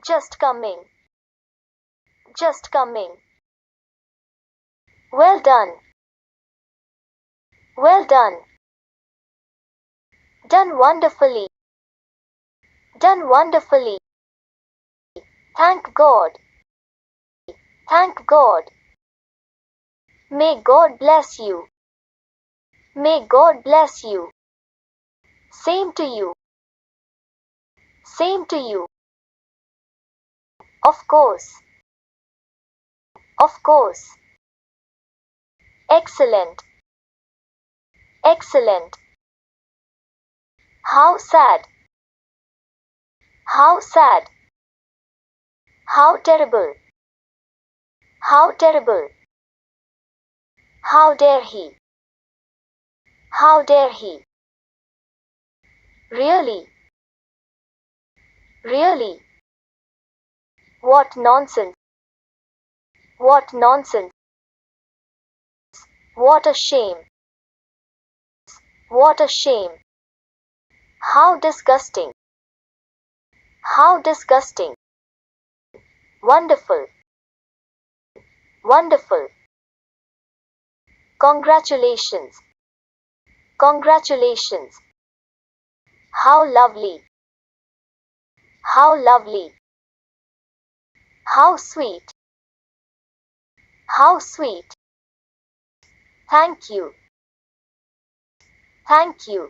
Just coming. Just coming. Well done. Well done. Done wonderfully. Done wonderfully. Thank God. Thank God. May God bless you. May God bless you. Same to you. Same to you. Of course. Of course. Excellent. Excellent. How sad. How sad. How terrible. How terrible. How dare he. How dare he. Really. Really. What nonsense. What nonsense. What a shame. What a shame. How disgusting. How disgusting. Wonderful. Wonderful. Congratulations. Congratulations. How lovely. How lovely. How sweet. How sweet. Thank you. Thank you.